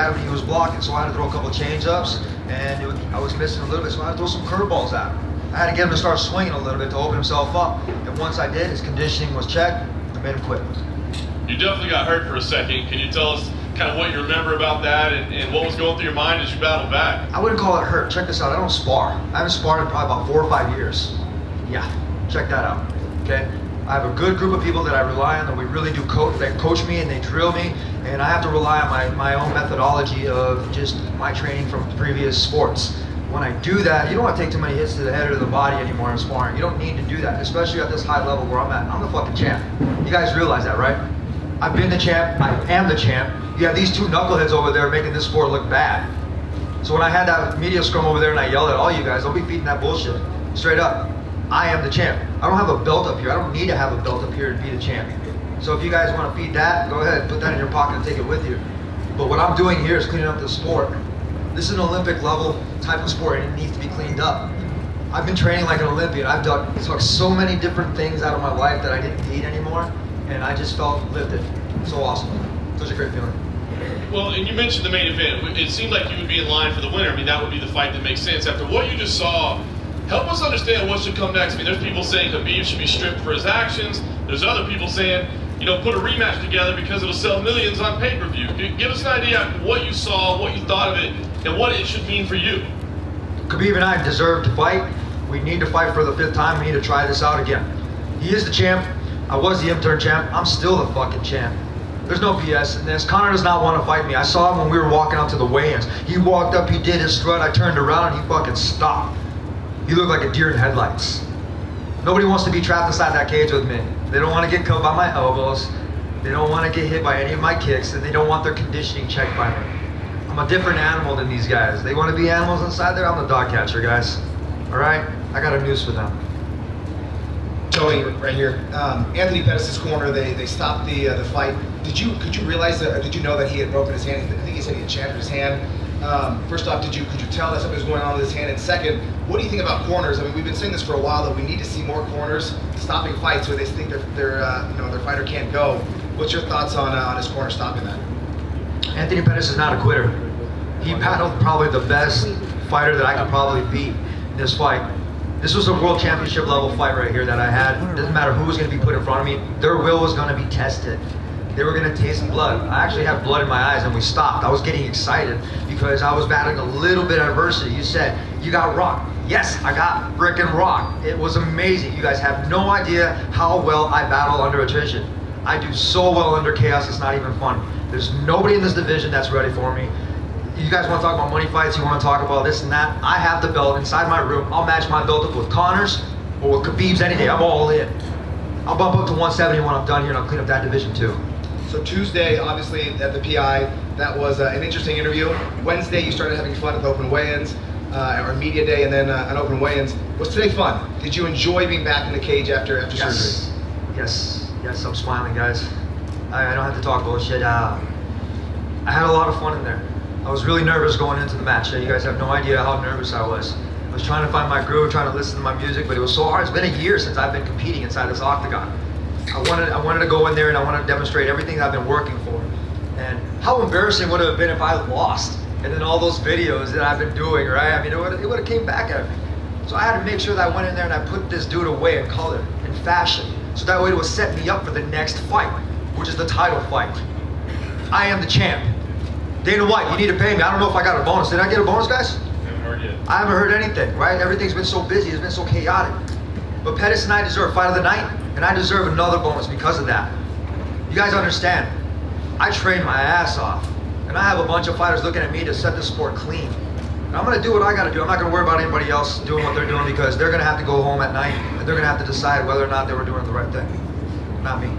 gravity he was blocking, so I had to throw a couple change ups, and I was missing a little bit, so I had to throw some curveballs at him. I had to get him to start swinging a little bit to open himself up, and once I did, his conditioning was checked. I made him quit. You definitely got hurt for a second. Can you tell us kind of what you remember about that and what was going through your mind as you battled back? I wouldn't call it hurt. Check this out. I don't spar. I haven't sparred in probably about 4 or 5 years. Yeah, check that out. Okay. I have a good group of people that I rely on that we really do they coach me and they drill me, and I have to rely on my own methodology of just my training from previous sports. When I do that, you don't want to take too many hits to the head or the body anymore in sparring. You don't need to do that, especially at this high level where I'm at. I'm the fucking champ. You guys realize that, right? I've been the champ. I am the champ. You have these two knuckleheads over there making this sport look bad. So when I had that media scrum over there and I yelled at all you guys, don't be feeding that bullshit. Straight up. I am the champ. I don't have a belt up here. I don't need to have a belt up here to be the champ. So if you guys want to feed that, go ahead, put that in your pocket and take it with you. But what I'm doing here is cleaning up the sport. This is an Olympic level type of sport and it needs to be cleaned up. I've been training like an Olympian. I've took so many different things out of my life that I didn't need anymore, and I just felt lifted. So awesome. Such a great feeling. Well, and you mentioned the main event. It seemed like you would be in line for the winner. I mean, that would be the fight that makes sense. After what you just saw, help us understand what should come next. I mean, there's people saying Khabib should be stripped for his actions. There's other people saying, you know, put a rematch together because it'll sell millions on pay-per-view. Give us an idea of what you saw, what you thought of it, and what it should mean for you. Khabib and I deserve to fight. We need to fight for the 5th time. We need to try this out again. He is the champ. I was the intern champ. I'm still the fucking champ. There's no BS in this. Conor does not want to fight me. I saw him when we were walking out to the weigh-ins. He walked up, he did his strut, I turned around and he fucking stopped. He looked like a deer in headlights. Nobody wants to be trapped inside that cage with me. They don't want to get cut by my elbows. They don't want to get hit by any of my kicks, and they don't want their conditioning checked by me. I'm a different animal than these guys. They want to be animals inside there. I'm the dog catcher, guys. All right? I got a news for them. Tony, right here. Anthony Pettis' corner. They stopped the fight. Could you realize that? Did you know that he had broken his hand? I think he said he had shattered his hand. First off, could you tell that something was going on with his hand? And second, what do you think about corners? I mean, we've been saying this for a while that we need to see more corners stopping fights where they think their fighter can't go. What's your thoughts on his corner stopping that? Anthony Pettis is not a quitter. He battled probably the best fighter that I could probably beat in this fight. This was a world championship level fight right here that I had. It doesn't matter who was going to be put in front of me. Their will was going to be tested. They were going to taste blood. I actually had blood in my eyes and we stopped. I was getting excited because I was battling a little bit of adversity. You said, you got rocked. Yes, I got frickin' rocked. It was amazing. You guys have no idea how well I battle under attrition. I do so well under chaos, it's not even funny. There's nobody in this division that's ready for me. You guys want to talk about money fights, you want to talk about this and that. I have the belt inside my room. I'll match my belt up with Conor's or with Khabib's any day. I'm all in. I'll bump up to 170 when I'm done here and I'll clean up that division too. So Tuesday, obviously, at the PI, that was an interesting interview. Wednesday, you started having fun at the open weigh-ins, or media day, and then an open weigh-ins. Was today fun? Did you enjoy being back in the cage after surgery? Yes, I'm smiling, guys. I don't have to talk bullshit. I had a lot of fun in there. I was really nervous going into the match. You guys have no idea how nervous I was. I was trying to find my groove, trying to listen to my music, but it was so hard. It's been a year since I've been competing inside this octagon. I wanted to go in there and I wanted to demonstrate everything that I've been working for. And how embarrassing would it have been if I lost? And then all those videos that I've been doing, right? I mean, it would have came back at me. So I had to make sure that I went in there and I put this dude away in color, in fashion. So that way it would set me up for the next fight, which is the title fight. I am the champ. Dana White, you need to pay me. I don't know if I got a bonus. Did I get a bonus, guys? Haven't heard yet. I haven't heard anything, right? Everything's been so busy, it's been so chaotic. But Pettis and I deserve fight of the night, and I deserve another bonus because of that. You guys understand, I train my ass off, and I have a bunch of fighters looking at me to set the sport clean. And I'm gonna do what I gotta do. I'm not gonna worry about anybody else doing what they're doing because they're gonna have to go home at night, and they're gonna have to decide whether or not they were doing the right thing. Not me.